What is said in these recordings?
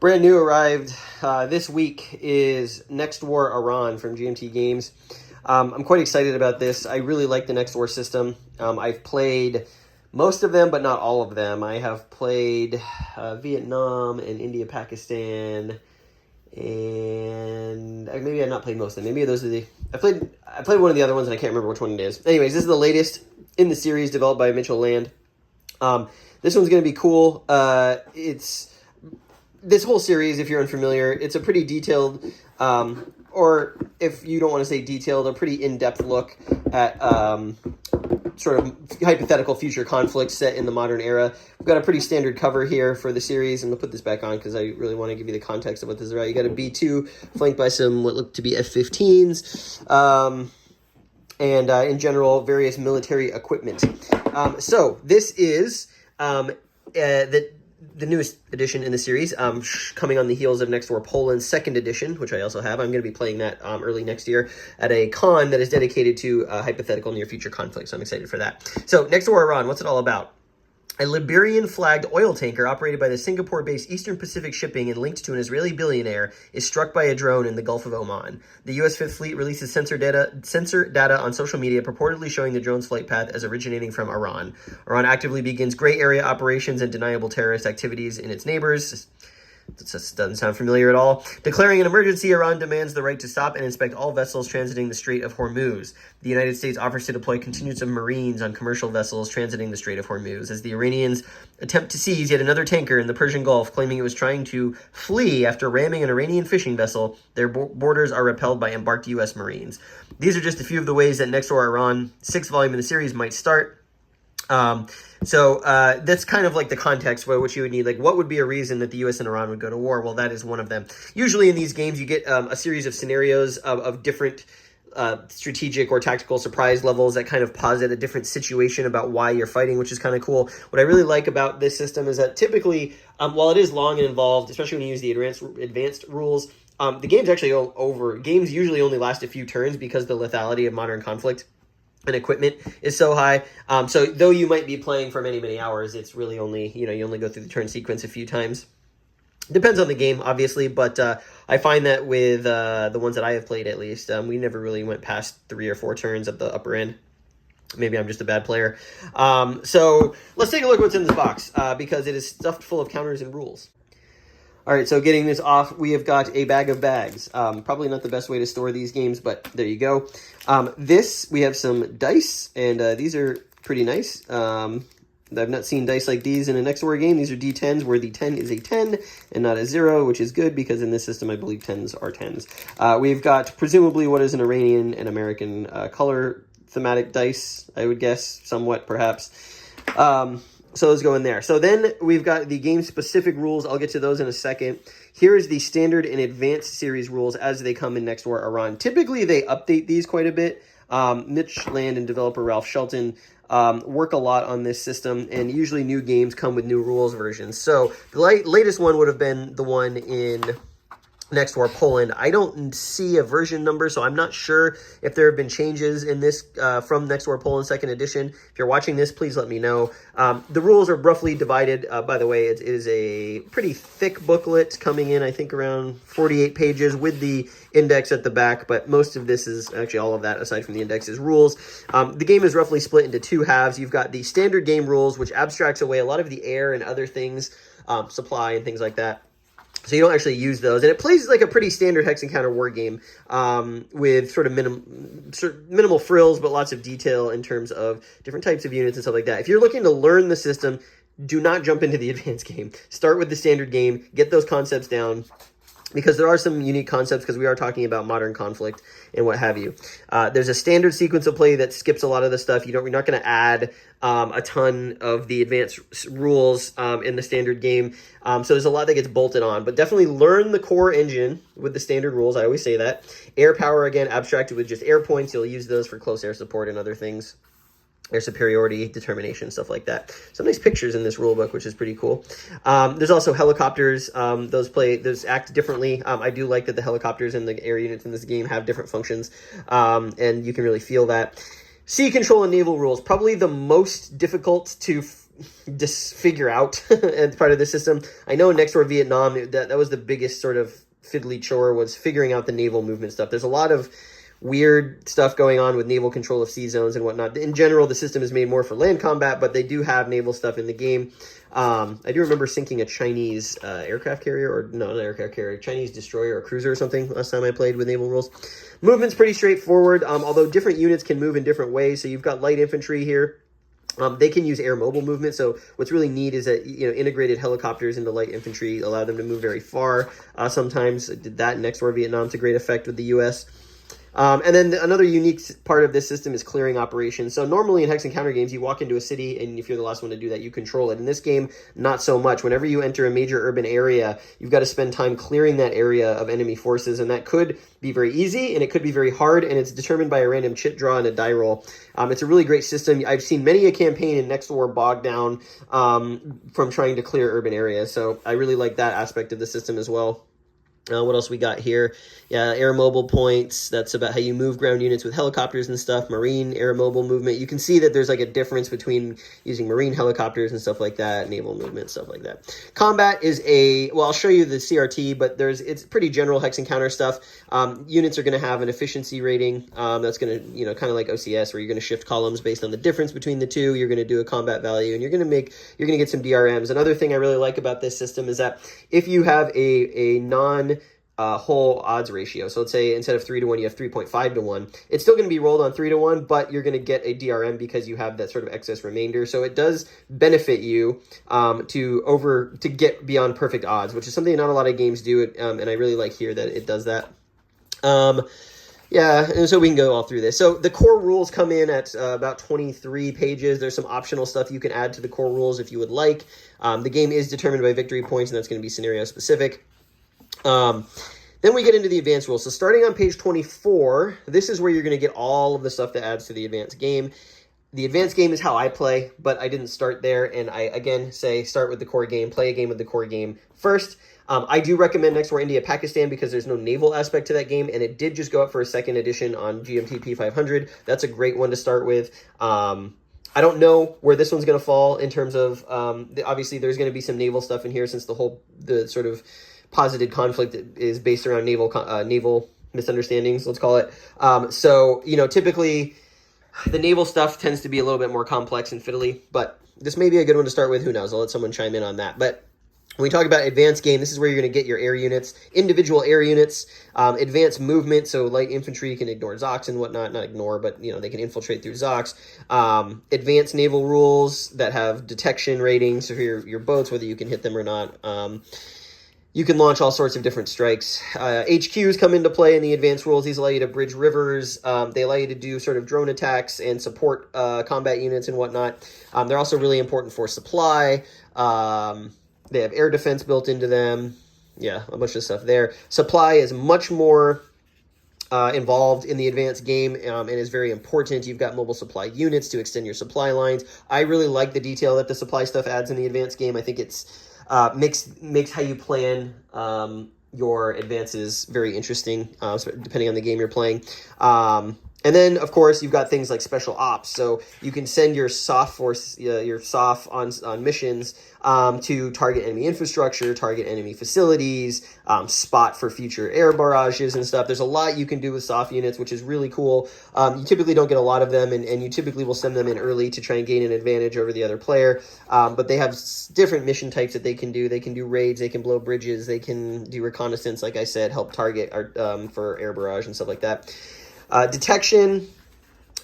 Brand new arrived this week is Next War Iran from GMT Games. I'm quite excited about this. I really like the Next War system. I've played most of them, but not all of them. I have played Vietnam and India, Pakistan, and maybe I've not played most of them. Maybe those are I played one of the other ones, and I can't remember which one it is. Anyways, this is the latest in the series developed by Mitchell Land. This one's going to be cool. This whole series, if you're unfamiliar, it's a pretty detailed, or if you don't want to say detailed, a pretty in-depth look at sort of hypothetical future conflicts set in the modern era. We've got a pretty standard cover here for the series, and I'll put this back on because I really want to give you the context of what this is about. You got a B-2 flanked by some what look to be F-15s, and in general, various military equipment. So this is the newest edition in the series, coming on the heels of Next War Poland's second edition, which I also have. I'm going to be playing that early next year at a con that is dedicated to hypothetical near-future conflicts. So I'm excited for that. So Next War Iran, what's it all about? A Liberian-flagged oil tanker operated by the Singapore-based Eastern Pacific Shipping and linked to an Israeli billionaire is struck by a drone in the Gulf of Oman. The U.S. Fifth Fleet releases sensor data on social media purportedly showing the drone's flight path as originating from Iran. Iran actively begins gray area operations and deniable terrorist activities in its neighbors. This doesn't sound familiar at all. Declaring an emergency, Iran demands the right to stop and inspect all vessels transiting the Strait of Hormuz. The United States offers to deploy contingents of Marines on commercial vessels transiting the Strait of Hormuz as the Iranians attempt to seize yet another tanker in the Persian Gulf, claiming it was trying to flee after ramming an Iranian fishing vessel. Their borders are repelled by embarked U.S. Marines. These are just a few of the ways that Next War Iran, 6th volume in the series, might start. So that's kind of like the context for what you would need. Like, what would be a reason that the U.S. and Iran would go to war? Well, that is one of them. Usually in these games, you get a series of scenarios of different strategic or tactical surprise levels that kind of posit a different situation about why you're fighting, which is kind of cool. What I really like about this system is that typically, while it is long and involved, especially when you use the advanced rules, the game's actually over. Games usually only last a few turns because the lethality of modern conflict and equipment is so high. So though you might be playing for many, many hours, it's really only, you only go through the turn sequence a few times. Depends on the game, obviously, but I find that with the ones that I have played, at least, we never really went past 3 or 4 turns at the upper end. Maybe I'm just a bad player. So let's take a look at what's in this box, because it is stuffed full of counters and rules. All right, so getting this off, we have got a bag of bags. Probably not the best way to store these games, but there you go. We have some dice, and these are pretty nice. I've not seen dice like these in a Next War game. These are D10s, where the 10 is a 10 and not a 0, which is good, because in this system, I believe 10s are 10s. We've got, presumably, what is an Iranian and American color thematic dice, I would guess, somewhat, perhaps. So those go in there. So then we've got the game-specific rules. I'll get to those in a second. Here is the standard and advanced series rules as they come in Next War Iran. Typically, they update these quite a bit. Mitch Land and developer Ralph Shelton work a lot on this system, and usually new games come with new rules versions. So the latest one would have been the one in Next War Poland. I don't see a version number, so I'm not sure if there have been changes in this from Next War Poland 2nd edition. If you're watching this, please let me know. The rules are roughly divided. By the way, it is a pretty thick booklet coming in, I think, around 48 pages with the index at the back, but most of this is, actually all of that, aside from the index, is rules. The game is roughly split into 2 halves. You've got the standard game rules, which abstracts away a lot of the air and other things, supply and things like that. So you don't actually use those. And it plays like a pretty standard hex and counter war game with sort of minimal frills, but lots of detail in terms of different types of units and stuff like that. If you're looking to learn the system, do not jump into the advanced game. Start with the standard game. Get those concepts down, because there are some unique concepts, because we are talking about modern conflict and what have you. There's a standard sequence of play that skips a lot of the stuff. You're not going to add a ton of the advanced rules in the standard game. So there's a lot that gets bolted on. But definitely learn the core engine with the standard rules. I always say that. Air power, again, abstracted with just air points. You'll use those for close air support and other things. Air superiority, determination, stuff like that. Some nice pictures in this rule book, which is pretty cool. There's also helicopters. Those act differently. I do like that the helicopters and the air units in this game have different functions, and you can really feel that. Sea control and naval rules, probably the most difficult to figure out as part of the system. I know next war Vietnam, that was the biggest sort of fiddly chore, was figuring out the naval movement stuff. There's a lot of weird stuff going on with naval control of sea zones and whatnot. In general, the system is made more for land combat, but they do have naval stuff in the game. I do remember sinking a Chinese aircraft carrier, or no, not aircraft carrier, Chinese destroyer or cruiser or something last time I played with naval rules. Movement's pretty straightforward, although different units can move in different ways. So you've got light infantry here. They can use air mobile movement. So what's really neat is that, integrated helicopters into light infantry allow them to move very far. Sometimes did that in next war Vietnam to great effect with the U.S. And then another unique part of this system is clearing operations. So normally in hex and counter games, you walk into a city, and if you're the last one to do that, you control it. In this game, not so much. Whenever you enter a major urban area, you've got to spend time clearing that area of enemy forces, and that could be very easy, and it could be very hard, and it's determined by a random chit draw and a die roll. It's a really great system. I've seen many a campaign in Next War bogged down from trying to clear urban areas, so I really like that aspect of the system as well. What else we got here? Yeah, air mobile points. That's about how you move ground units with helicopters and stuff. Marine air mobile movement. You can see that there's like a difference between using marine helicopters and stuff like that, naval movement, stuff like that. Combat is I'll show you the CRT, but it's pretty general hex and counter stuff. Units are going to have an efficiency rating. That's going to, kind of like OCS, where you're going to shift columns based on the difference between the two. You're going to do a combat value, and you're going to get some DRMs. Another thing I really like about this system is that if you have a whole odds ratio. So let's say instead of 3-1, you have 3.5-1. It's still going to be rolled on 3-1, but you're going to get a DRM because you have that sort of excess remainder. So it does benefit you to get beyond perfect odds, which is something not a lot of games do. And I really like here that it does that. Yeah, and so we can go all through this. So the core rules come in at about 23 pages. There's some optional stuff you can add to the core rules if you would like. The game is determined by victory points, and that's going to be scenario specific. Then we get into the advanced rules. So starting on page 24, this is where you're going to get all of the stuff that adds to the advanced game. The advanced game is how I play, but I didn't start there. And I, again, say start with the core game, play a game with the core game first. I do recommend Next War India Pakistan because there's no naval aspect to that game, and it did just go up for a second edition on GMT P500. That's a great one to start with. I don't know where this one's going to fall in terms of, obviously there's going to be some naval stuff in here since the sort of posited conflict is based around naval misunderstandings, let's call it. So, typically the naval stuff tends to be a little bit more complex and fiddly, but this may be a good one to start with. Who knows? I'll let someone chime in on that. But when we talk about advanced game, this is where you're going to get your air units, individual air units, advanced movement. So light infantry can ignore Zocs and whatnot, not ignore, but they can infiltrate through Zocs. Advanced naval rules that have detection ratings for your boats, whether you can hit them or not. You can launch all sorts of different strikes. HQs come into play in the advanced rules. These allow you to bridge rivers. They allow you to do sort of drone attacks and support combat units and whatnot. They're also really important for supply. They have air defense built into them. Yeah, a bunch of stuff there. Supply is much more involved in the advanced game and is very important. You've got mobile supply units to extend your supply lines. I really like the detail that the supply stuff adds in the advanced game. I think it's makes how you plan your advances very interesting, depending on the game you're playing. And then, of course, you've got things like special ops. So you can send your SOF force, your SOF on missions to target enemy infrastructure, target enemy facilities, spot for future air barrages and stuff. There's a lot you can do with SOF units, which is really cool. You typically don't get a lot of them, and you typically will send them in early to try and gain an advantage over the other player. But they have different mission types that they can do. They can do raids, they can blow bridges, they can do reconnaissance, like I said, help target for air barrage and stuff like that. Detection.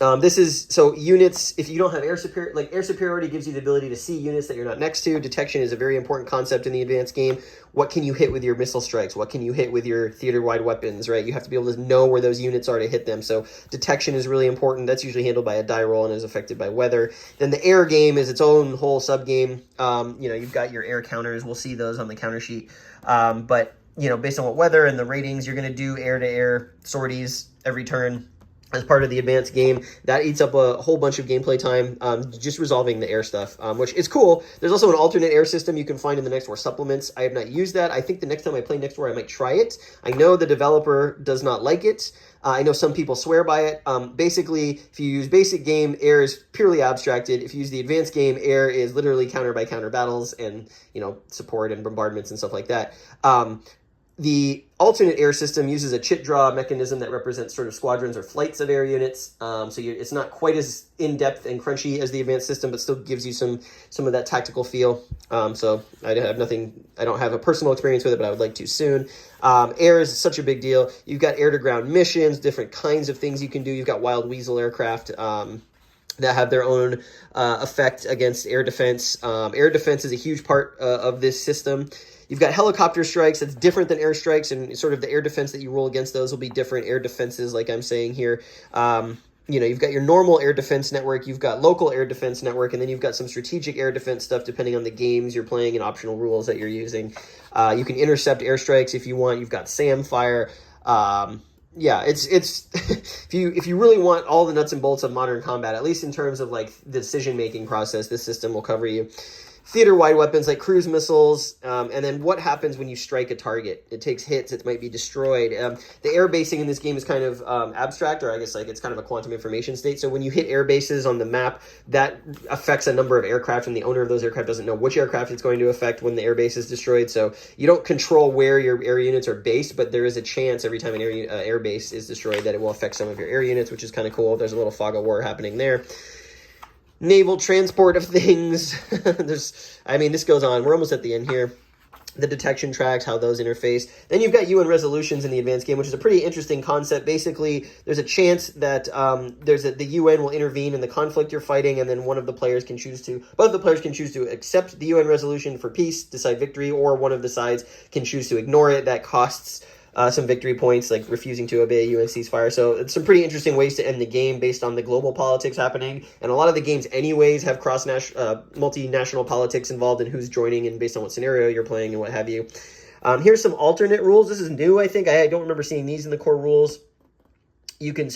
This is so units. If you don't have air superiority gives you the ability to see units that you're not next to. Detection is a very important concept in the advanced game. What can you hit with your missile strikes? What can you hit with your theater-wide weapons? Right, you have to be able to know where those units are to hit them. So detection is really important. That's usually handled by a die roll and is affected by weather. Then the air game is its own whole sub game. You've got your air counters. We'll see those on the counter sheet. But based on what weather and the ratings, you're going to do air-to-air sorties every turn. as part of the advanced game. That eats up a whole bunch of gameplay time, just resolving the air stuff, which is cool. There's also an alternate air system you can find in the Next War supplements. I have not used that. I think the next time I play Next War, I might try it. I know the developer does not like it. I know some people swear by it. Basically, if you use basic game, air is purely abstracted. If you use the advanced game, air is literally counter-by-counter battles and, support and bombardments and stuff like that. The alternate air system uses a chit draw mechanism that represents sort of squadrons or flights of air units. It's not quite as in-depth and crunchy as the advanced system, but still gives you some of that tactical feel. So I don't have a personal experience with it, but I would like to soon. Air is such a big deal. You've got air-to-ground missions, different kinds of things you can do. You've got Wild Weasel aircraft, that have their own effect against air defense. Air defense is a huge part of this system. You've got helicopter strikes. That's different than airstrikes, and sort of the air defense that you roll against those will be different air defenses, like I'm saying here. You've got your normal air defense network, you've got local air defense network, and then you've got some strategic air defense stuff depending on the games you're playing and optional rules that you're using. You can intercept airstrikes if you want. You've got SAM fire. It's if you really want all the nuts and bolts of modern combat, at least in terms of like the decision-making process, this system will cover you. Theater-wide weapons like cruise missiles, and then what happens when you strike a target. It takes hits, it might be destroyed. The air basing in this game is kind of abstract, or I guess like it's kind of a quantum information state. So when you hit air bases on the map, that affects a number of aircraft, and the owner of those aircraft doesn't know which aircraft it's going to affect when the air base is destroyed. So you don't control where your air units are based, but there is a chance every time an air base is destroyed that it will affect some of your air units, which is kind of cool. There's a little fog of war happening there. Naval transport of things. This goes on. We're almost at the end here. The detection tracks, how those interface. Then you've got UN resolutions in the advanced game, which is a pretty interesting concept. Basically, there's a chance that the UN will intervene in the conflict you're fighting, and then both of the players can choose to accept the UN resolution for peace, decide victory, or one of the sides can choose to ignore it. That costs some victory points, like refusing to obey a UN ceasefire. So it's some pretty interesting ways to end the game based on the global politics happening. And a lot of the games anyways have multinational politics involved in who's joining and based on what scenario you're playing and what have you. Here's some alternate rules. This is new, I think. I don't remember seeing these in the core rules. You can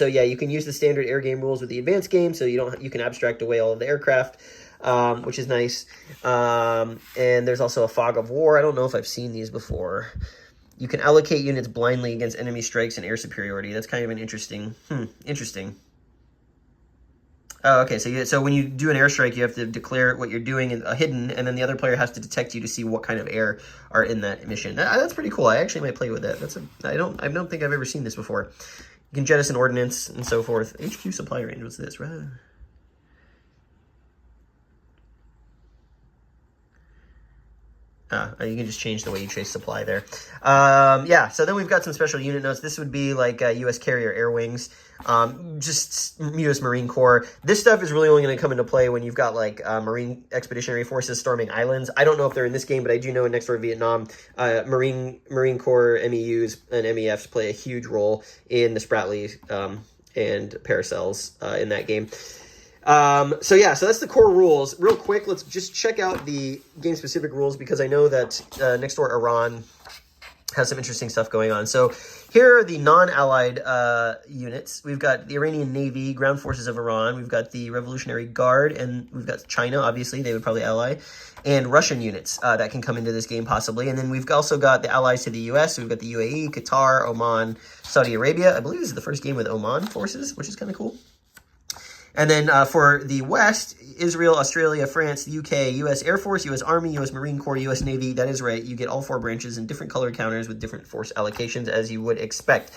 use the standard air game rules with the advanced game, so you can abstract away all of the aircraft, which is nice. And there's also a fog of war. I don't know if I've seen these before. You can allocate units blindly against enemy strikes and air superiority. That's kind of an interesting. Oh, okay. So when you do an airstrike, you have to declare what you're doing hidden, and then the other player has to detect you to see what kind of air are in that mission. That's pretty cool. I actually might play with that. I don't think I've ever seen this before. You can jettison ordnance and so forth. HQ supply range. What's this? Right. You can just change the way you trace supply there. So then we've got some special unit notes. This would be like U.S. carrier air wings, just U.S. Marine Corps. This stuff is really only going to come into play when you've got like Marine Expeditionary Forces storming islands. I don't know if they're in this game, but I do know in Next War Vietnam, Marine Corps MEUs and MEFs play a huge role in the Spratlys and Paracels in that game. So that's the core rules. Real quick, let's just check out the game-specific rules because I know that next door Iran has some interesting stuff going on. So here are the non-allied units. We've got the Iranian Navy, Ground Forces of Iran. We've got the Revolutionary Guard, and we've got China, obviously. They would probably ally. And Russian units that can come into this game possibly. And then we've also got the allies to the U.S. So we've got the UAE, Qatar, Oman, Saudi Arabia. I believe this is the first game with Oman forces, which is kind of cool. And then for the West, Israel, Australia, France, the UK, U.S. Air Force, U.S. Army, U.S. Marine Corps, U.S. Navy. That is right. You get all four branches and different color counters with different force allocations, as you would expect.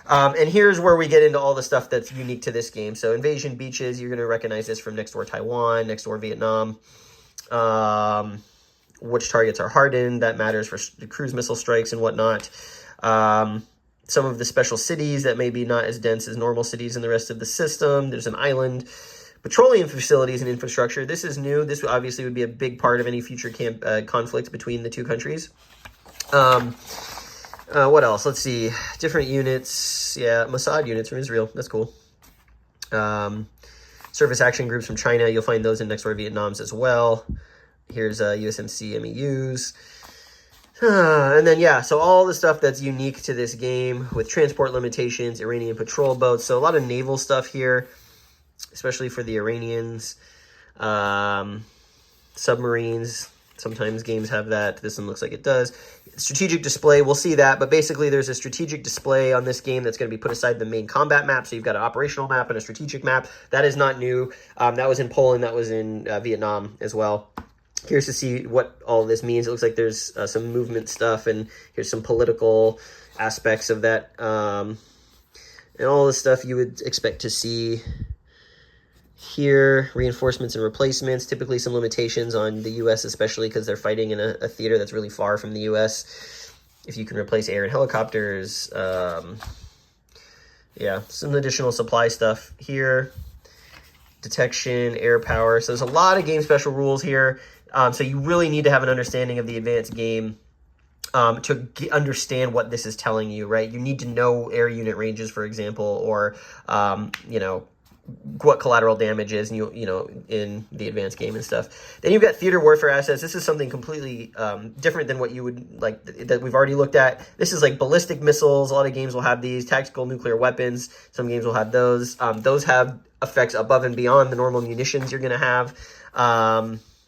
And here's where we get into all the stuff that's unique to this game. So invasion beaches, you're going to recognize this from Next Door Taiwan, Next Door Vietnam. Which targets are hardened. That matters for the cruise missile strikes and whatnot. Some of the special cities that may be not as dense as normal cities in the rest of the system. There's an island. Petroleum facilities and infrastructure. This is new. This obviously would be a big part of any future conflict between the two countries. What else? Let's see. Different units. Yeah, Mossad units from Israel. That's cool. Surface action groups from China. You'll find those in Next War Vietnam's as well. Here's USMC MEUs. And then, yeah, so all the stuff that's unique to this game with transport limitations, Iranian patrol boats. So a lot of naval stuff here, especially for the Iranians. Submarines. Sometimes games have that. This one looks like it does. Strategic display, we'll see that. But basically, there's a strategic display on this game that's going to be put aside the main combat map. So you've got an operational map and a strategic map. That is not new. That was in Poland. That was in Vietnam as well. Curious to see what all this means. It looks like there's some movement stuff, and here's some political aspects of that. And all the stuff you would expect to see here. Reinforcements and replacements. Typically some limitations on the U.S., especially because they're fighting in a theater that's really far from the U.S. If you can replace air and helicopters. Yeah, some additional supply stuff here. Detection, air power. So there's a lot of game special rules here. So you really need to have an understanding of the advanced game to understand what this is telling you, right? You need to know air unit ranges, for example, or, you know, what collateral damage is, you know, in the advanced game and stuff. Then you've got theater warfare assets. This is something completely different than what you would like that we've already looked at. This is like ballistic missiles. A lot of games will have these. Tactical nuclear weapons. Some games will have those. Those have effects above and beyond the normal munitions you're going to have.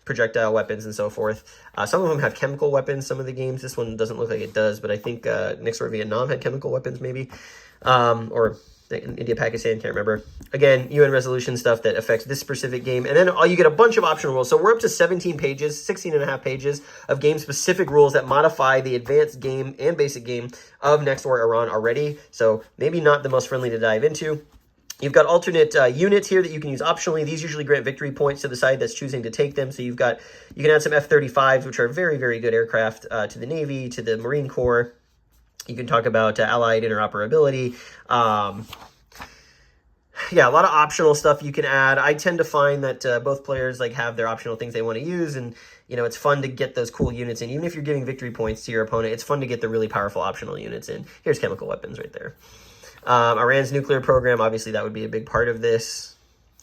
Projectile weapons and so forth. Some of them have chemical weapons. Some of the games. This one doesn't look like it does, but I think Next War Vietnam had chemical weapons maybe. Or India, Pakistan, can't remember. Again, UN resolution stuff that affects this specific game. And then you get a bunch of optional rules. So we're up to 17 pages, 16 and a half pages of game-specific rules that modify the advanced game and basic game of Next War Iran already. So maybe not the most friendly to dive into. You've got alternate units here that you can use optionally. These usually grant victory points to the side that's choosing to take them. So you can add some F-35s, which are very, very good aircraft to the Navy, to the Marine Corps. You can talk about allied interoperability. Yeah, a lot of optional stuff you can add. I tend to find that both players like have their optional things they want to use, and you know it's fun to get those cool units in. Even if you're giving victory points to your opponent, it's fun to get the really powerful optional units in. Here's chemical weapons right there. Iran's nuclear program, obviously that would be a big part of this.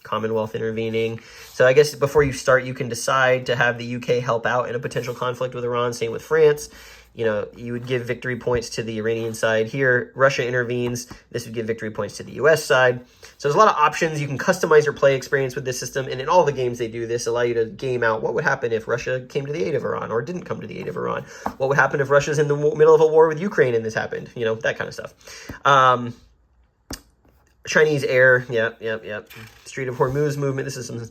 Commonwealth intervening. So I guess before you start, you can decide to have the UK help out in a potential conflict with Iran. Same with France. You know, you would give victory points to the Iranian side here. Russia intervenes. This would give victory points to the US side. So there's a lot of options. You can customize your play experience with this system. And in all the games they do this, allow you to game out what would happen if Russia came to the aid of Iran or didn't come to the aid of Iran. What would happen if Russia's in the middle of a war with Ukraine and this happened? You know, that kind of stuff. Chinese air, yep. Strait of Hormuz movement. This is some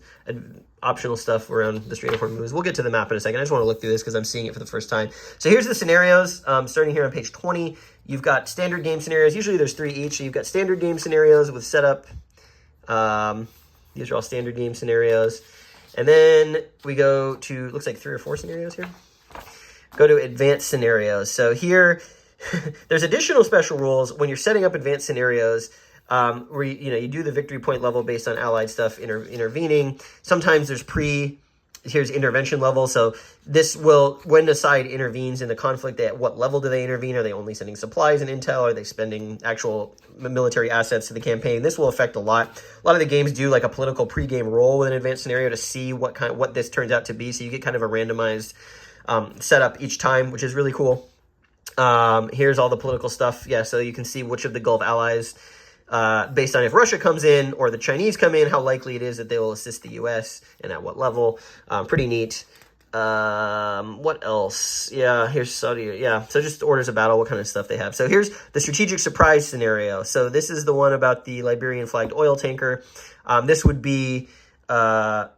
optional stuff around the Strait of Hormuz. We'll get to the map in a second. I just want to look through this because I'm seeing it for the first time. So here's the scenarios. Starting here on page 20, you've got standard game scenarios. Usually there's 3 each. So you've got standard game scenarios with setup. These are all standard game scenarios. And then we go to, looks like 3 or 4 scenarios here. Go to advanced scenarios. So here, there's additional special rules when you're setting up advanced scenarios. Where you do the victory point level based on allied stuff intervening. Sometimes there's here's intervention level. So this will, when a side intervenes in the conflict, at what level do they intervene? Are they only sending supplies and intel? Are they spending actual military assets to the campaign? This will affect a lot. A lot of the games do like a political pregame roll with an advanced scenario to see what this turns out to be. So you get kind of a randomized setup each time, which is really cool. Here's all the political stuff. Yeah, so you can see which of the Gulf allies, based on if Russia comes in or the Chinese come in, how likely it is that they will assist the U.S. and at what level. Pretty neat. What else? Yeah, here's Saudi. Yeah, so just orders of battle, what kind of stuff they have. So here's the strategic surprise scenario. So this is the one about the Liberian flagged oil tanker. This would be, one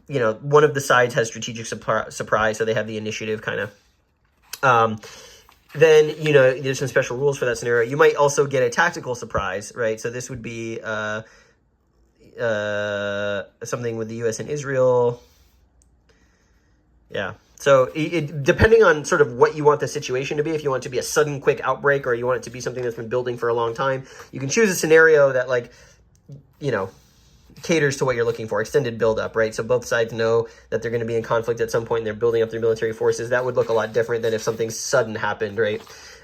of the sides has strategic surprise, so they have the initiative kind of. Then, there's some special rules for that scenario. You might also get a tactical surprise, right? So this would be something with the U.S. and Israel. Yeah. So depending on sort of what you want the situation to be, if you want it to be a sudden quick outbreak or you want it to be something that's been building for a long time, you can choose a scenario that caters to what you're looking for, extended buildup, right? So both sides know that they're going to be in conflict at some point and they're building up their military forces. That would look a lot different than if something sudden happened, right?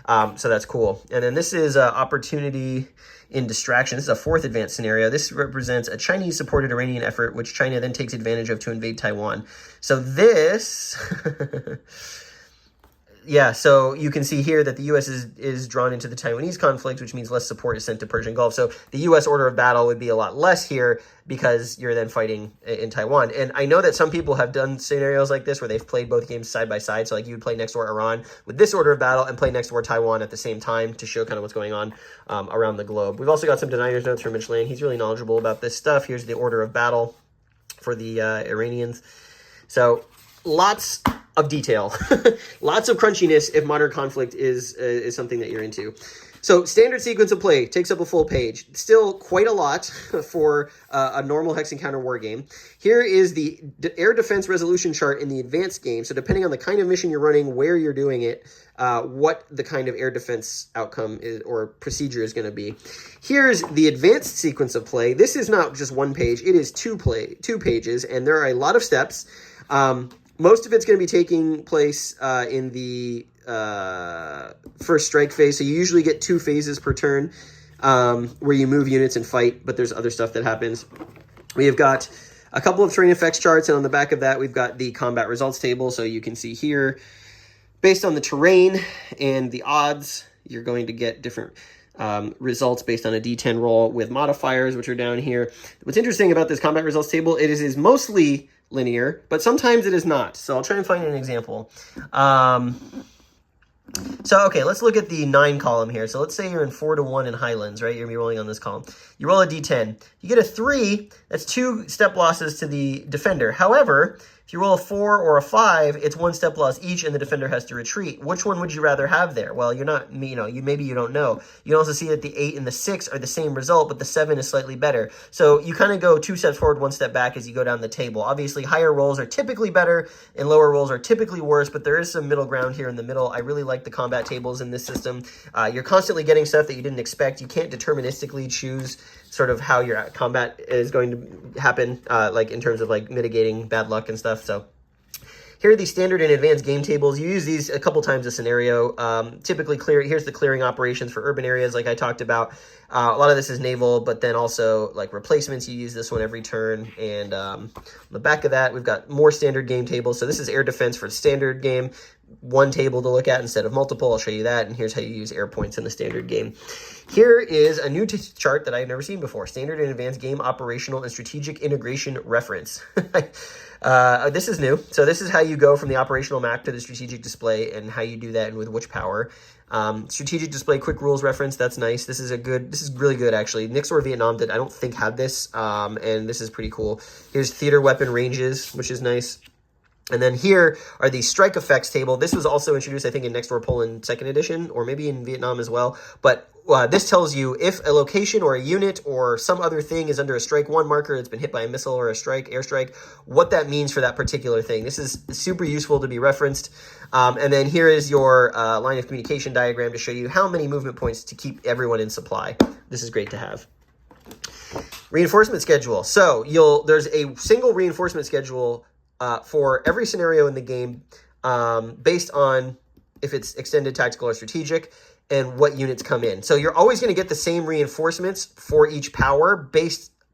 So that's cool. And then this is opportunity in distraction. This is a 4th advanced scenario. This represents a Chinese-supported Iranian effort, which China then takes advantage of to invade Taiwan. So this... yeah, so you can see here that the U.S. is drawn into the Taiwanese conflict, which means less support is sent to Persian Gulf. So the U.S. order of battle would be a lot less here because you're then fighting in Taiwan. And I know that some people have done scenarios like this where they've played both games side by side. So like you would play next door Iran with this order of battle and play next door Taiwan at the same time to show kind of what's going on around the globe. We've also got some designer's notes from Mitch Lane. He's really knowledgeable about this stuff. Here's the order of battle for the Iranians. So lots of detail, lots of crunchiness if modern conflict is something that you're into. So standard sequence of play takes up a full page. Still quite a lot for a normal Hex Encounter war game. Here is the air defense resolution chart in the advanced game. So depending on the kind of mission you're running, where you're doing it, what the kind of air defense outcome is or procedure is going to be. Here's the advanced sequence of play. This is not just one page. It is two pages, and there are a lot of steps. Most of it's going to be taking place in the first strike phase. So you usually get 2 phases per turn where you move units and fight, but there's other stuff that happens. We have got a couple of terrain effects charts, and on the back of that, we've got the combat results table. So you can see here, based on the terrain and the odds, you're going to get different results based on a D10 roll with modifiers, which are down here. What's interesting about this combat results table, it is mostly linear, but sometimes it is not. So I'll try and find an example. So, okay, let's look at the 9 column here. So let's say you're in 4-1 in Highlands, right? You're going to be rolling on this column. You roll a D10. You get a 3. That's 2 step losses to the defender. However, if you roll a 4 or a 5, it's 1 step loss each, and the defender has to retreat. Which one would you rather have there? Well, you're not, maybe you don't know. You can also see that the 8 and the 6 are the same result, but the 7 is slightly better. So you kind of go 2 steps forward, 1 step back as you go down the table. Obviously, higher rolls are typically better, and lower rolls are typically worse, but there is some middle ground here in the middle. I really like the combat tables in this system. You're constantly getting stuff that you didn't expect. You can't deterministically choose sort of how your combat is going to happen, like in terms of like mitigating bad luck and stuff. So here are the standard and advanced game tables. You use these a couple times a scenario. Typically here's the clearing operations for urban areas like I talked about. A lot of this is naval, but then also like replacements. You use this one every turn. And on the back of that, we've got more standard game tables. So this is air defense for the standard game. 1 table to look at instead of multiple. I'll show you that. And here's how you use air points in the standard game. Here is a new chart that I've never seen before. Standard and advanced game operational and strategic integration reference. This is new. So this is how you go from the operational map to the strategic display and how you do that and with which power. Strategic display quick rules reference. That's nice. This is really good actually. Nix or Vietnam I don't think had this. And this is pretty cool. Here's theater weapon ranges, which is nice. And then here are the strike effects table. This was also introduced, I think, in Next Door Poland 2nd edition, or maybe in Vietnam as well. But this tells you if a location or a unit or some other thing is under a strike 1 marker, it's been hit by a missile or a airstrike, what that means for that particular thing. This is super useful to be referenced. And then here is your line of communication diagram to show you how many movement points to keep everyone in supply. This is great to have. Reinforcement schedule. So there's a single reinforcement schedule for every scenario in the game based on if it's extended, tactical, or strategic, and what units come in. So you're always going to get the same reinforcements for each power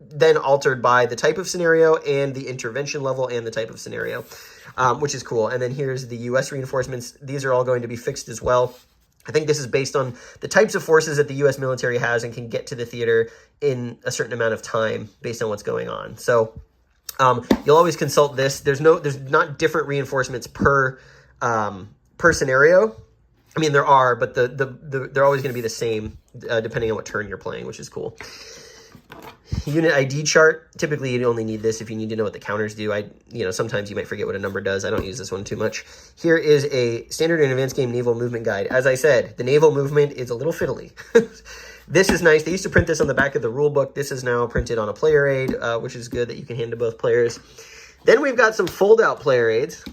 then altered by the type of scenario and the intervention level and the type of scenario, which is cool. And then here's the U.S. reinforcements. These are all going to be fixed as well. I think this is based on the types of forces that the U.S. military has and can get to the theater in a certain amount of time based on what's going on. So you'll always consult this. There's not different reinforcements per scenario. I mean, there are, but they're always going to be the same depending on what turn you're playing, which is cool. Unit ID chart. Typically, you only need this if you need to know what the counters do. Sometimes you might forget what a number does. I don't use this one too much. Here is a standard and advanced game naval movement guide. As I said, the naval movement is a little fiddly. This is nice. They used to print this on the back of the rule book. This is now printed on a player aid, which is good that you can hand to both players. Then we've got some fold-out player aids.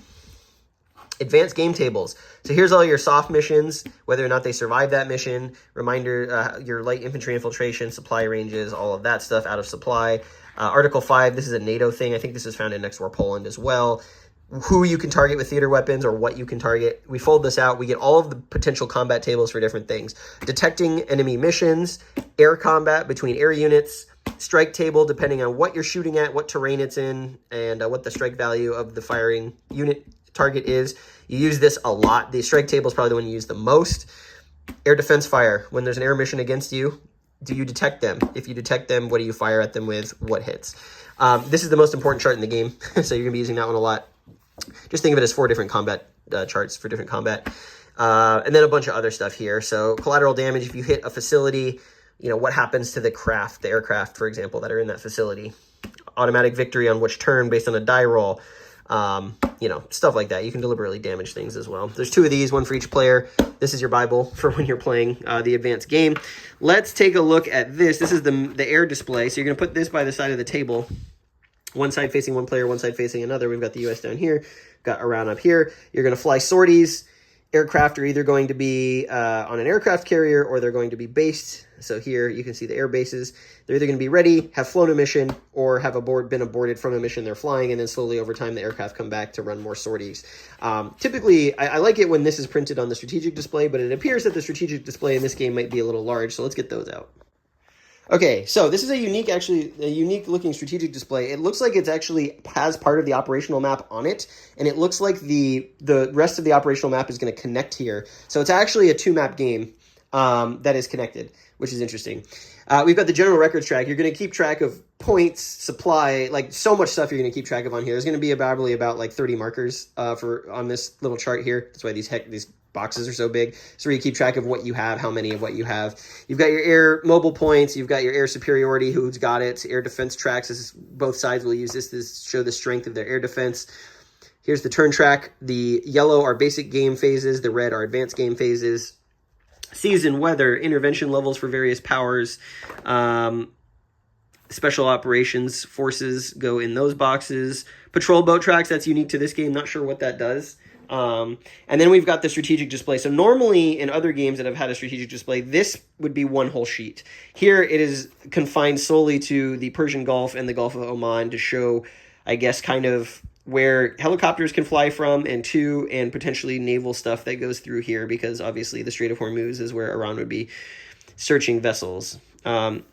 Advanced game tables. So here's all your soft missions, whether or not they survive that mission. Reminder, your light infantry infiltration, supply ranges, all of that stuff out of supply. Article 5, this is a NATO thing. I think this is found in Next War Poland as well. Who you can target with theater weapons or what you can target. We fold this out. We get all of the potential combat tables for different things. Detecting enemy missions, air combat between air units, strike table depending on what you're shooting at, what terrain it's in, and what the strike value of the firing unit target is. You use this a lot. The strike table is probably the one you use the most. Air defense fire. When there's an air mission against you, do you detect them? If you detect them, what do you fire at them with? What hits? This is the most important chart in the game, so you're going to be using that one a lot. Just think of it as 4 different combat charts for different combat. And then a bunch of other stuff here. So collateral damage, if you hit a facility, you know, what happens to the craft, the aircraft, for example, that are in that facility. Automatic victory on which turn based on a die roll. You know, stuff like that. You can deliberately damage things as well. There's 2 of these, one for each player. This is your Bible for when you're playing the advanced game. Let's take a look at this. This is the air display. So you're going to put this by the side of the table. One side facing one player, one side facing another. We've got the U.S. down here, got Iran up here. You're going to fly sorties. Aircraft are either going to be on an aircraft carrier or they're going to be based. So here you can see the air bases. They're either going to be ready, have flown a mission, or have been aborted from a mission they're flying, and then slowly over time the aircraft come back to run more sorties. Typically, I like it when this is printed on the strategic display, but it appears that the strategic display in this game might be a little large, so let's get those out. Okay, so this is a unique looking strategic display. It looks like it's actually has part of the operational map on it, and it looks like the rest of the operational map is going to connect here. So it's actually a 2-map game that is connected, which is interesting. We've got the general records track. You're going to keep track of points, supply, like so much stuff you're going to keep track of on here. There's going to be probably about like 30 markers on this little chart here. That's why these boxes are so big. So where you keep track of what you have, how many of what you have. You've got your air mobile points. You've got your air superiority, who's got it. Air defense tracks. Both sides will use this to show the strength of their air defense. Here's the turn track. The yellow are basic game phases. The red are advanced game phases. Season, weather, intervention levels for various powers. Special operations forces go in those boxes. Patrol boat tracks, that's unique to this game. Not sure what that does. And then we've got the strategic display. So normally in other games that have had a strategic display, this would be one whole sheet. Here it is confined solely to the Persian Gulf and the Gulf of Oman to show, I guess, kind of where helicopters can fly from and to, and potentially naval stuff that goes through here, because obviously the Strait of Hormuz is where Iran would be searching vessels. In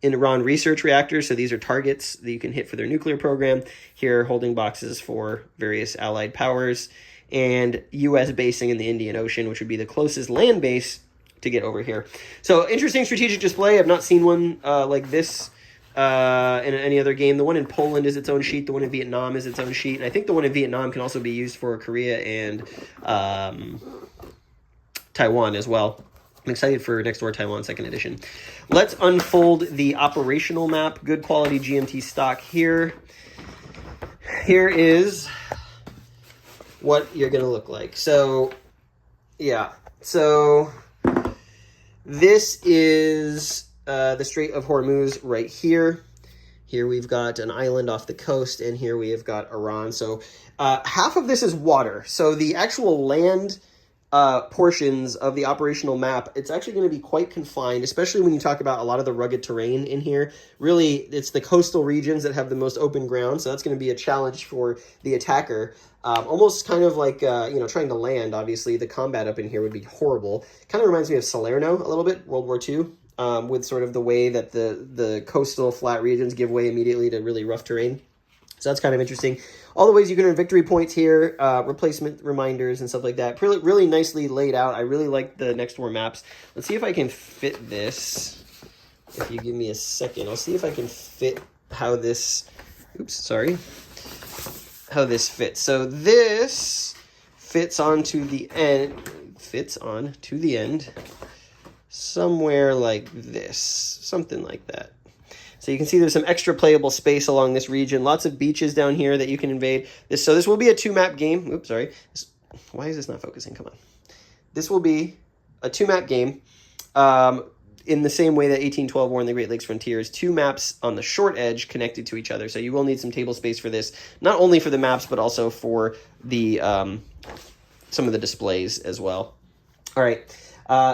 Iran, research reactors, so these are targets that you can hit for their nuclear program. Here, holding boxes for various allied powers. And U.S. basing in the Indian Ocean, which would be the closest land base to get over here. So interesting strategic display. I've not seen one like this in any other game. The one in Poland is its own sheet. The one in Vietnam is its own sheet. And I think the one in Vietnam can also be used for Korea and Taiwan as well. I'm excited for Next Door Taiwan 2nd edition. Let's unfold the operational map. Good quality GMT stock here. Here is what you're going to look like. So, yeah. So, this is the Strait of Hormuz right here. Here we've got an island off the coast, and here we have got Iran. So, half of this is water. So, the actual land portions of the operational map, it's actually going to be quite confined, especially when you talk about a lot of the rugged terrain in here. Really, it's the coastal regions that have the most open ground, so that's going to be a challenge for the attacker. Almost kind of like, trying to land, obviously. The combat up in here would be horrible. Kind of reminds me of Salerno a little bit, World War II, with sort of the way that the coastal flat regions give way immediately to really rough terrain. So that's kind of interesting. All the ways you can earn victory points here, replacement reminders and stuff like that. Really nicely laid out. I really like the Next War maps. Let's see if I can fit this. If you give me a second, I'll see if I can fit how this... Oops, sorry. How this fits. So this fits onto the end. Somewhere like this. Something like that. So you can see there's some extra playable space along this region. Lots of beaches down here that you can invade. So this will be a 2-map game. Oops, sorry. Why is this not focusing? Come on. This will be a 2-map game in the same way that 1812 War in the Great Lakes Frontiers. 2 maps on the short edge connected to each other. So you will need some table space for this, not only for the maps, but also for the some of the displays as well. All right.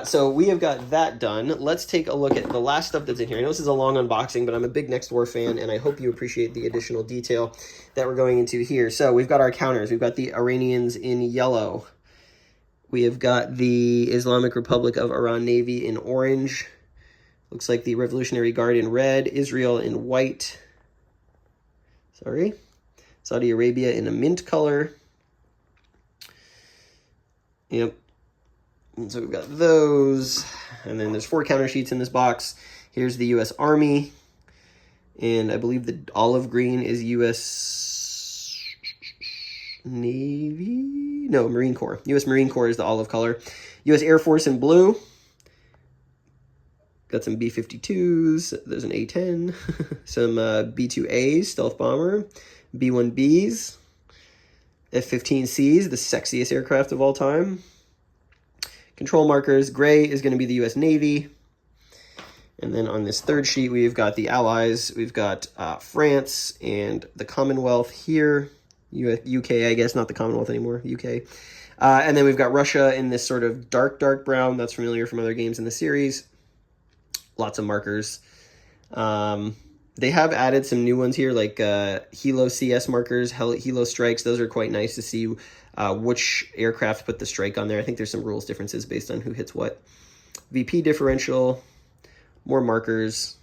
So we have got that done. Let's take a look at the last stuff that's in here. I know this is a long unboxing, but I'm a big Next War fan, and I hope you appreciate the additional detail that we're going into here. So we've got our counters. We've got the Iranians in yellow. We have got the Islamic Republic of Iran Navy in orange. Looks like the Revolutionary Guard in red. Israel in white. Sorry. Saudi Arabia in a mint color. Yep. And so we've got those. And then there's 4 counter sheets in this box. Here's the U.S. Army. And I believe the olive green is U.S. Navy? No, Marine Corps. U.S. Marine Corps is the olive color. U.S. Air Force in blue. Got some B-52s. There's an A-10. Some B-2As, stealth bomber. B-1Bs. F-15Cs, the sexiest aircraft of all time. Control markers. Gray is going to be the U.S. Navy. And then on this third sheet, we've got the Allies. We've got France and the Commonwealth here. UK, I guess, not the Commonwealth anymore, UK. And then we've got Russia in this sort of dark brown. That's familiar from other games in the series. Lots of markers. They have added some new ones here, like Helo CS markers, Helo strikes. Those are quite nice to see which aircraft put the strike on there. I think there's some rules differences based on who hits what. VP differential, more markers,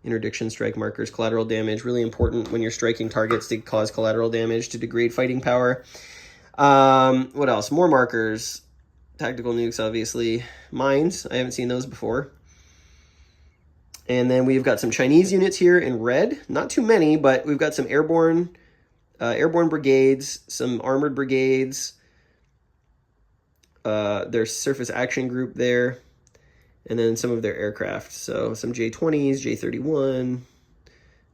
interdiction strike markers, collateral damage. Really important when you're striking targets to cause collateral damage to degrade fighting power. What else? More markers. Tactical nukes, obviously. Mines. I haven't seen those before. And then we've got some Chinese units here in red. Not too many, but we've got some airborne brigades, some armored brigades. There's surface action group there. And then some of their aircraft. So some J-20s, J-31,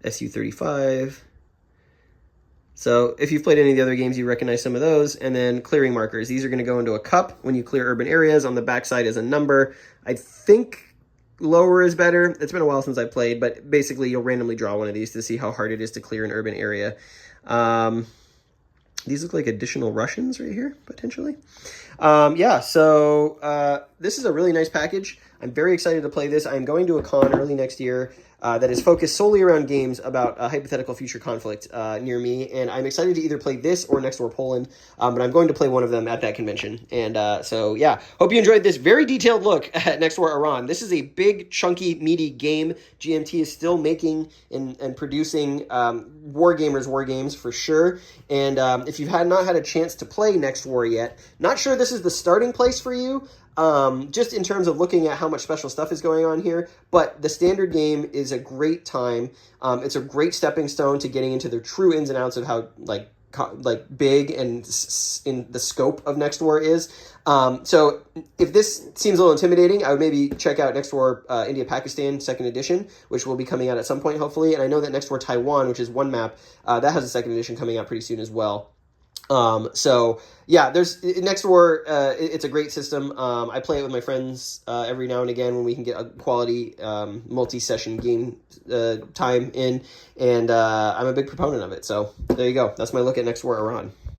Su-35. So if you've played any of the other games, you recognize some of those. And then clearing markers. These are going to go into a cup when you clear urban areas. On the backside is a number. I think lower is better. It's been a while since I've played, but basically you'll randomly draw one of these to see how hard it is to clear an urban area. These look like additional Russians right here, potentially. Yeah, so this is a really nice package. I'm very excited to play this. I'm going to a con early next year that is focused solely around games about a hypothetical future conflict near me, and I'm excited to either play this or Next War Poland, but I'm going to play one of them at that convention. And so, yeah, hope you enjoyed this very detailed look at Next War Iran. This is a big, chunky, meaty game. GMT is still making and producing war games for sure, and if you've not had a chance to play Next War yet, not sure this is the starting place for you, just in terms of looking at how much special stuff is going on here, but the standard game is a great time. It's a great stepping stone to getting into the true ins and outs of how like big and in the scope of Next War is. So if this seems a little intimidating, I would maybe check out Next War India-Pakistan 2nd edition, which will be coming out at some point, hopefully. And I know that Next War Taiwan, which is one map, that has a 2nd edition coming out pretty soon as well. So yeah, there's Next War. It's a great system. I play it with my friends every now and again when we can get a quality multi-session game time in, and I'm a big proponent of it. So there you go. That's my look at Next War Iran.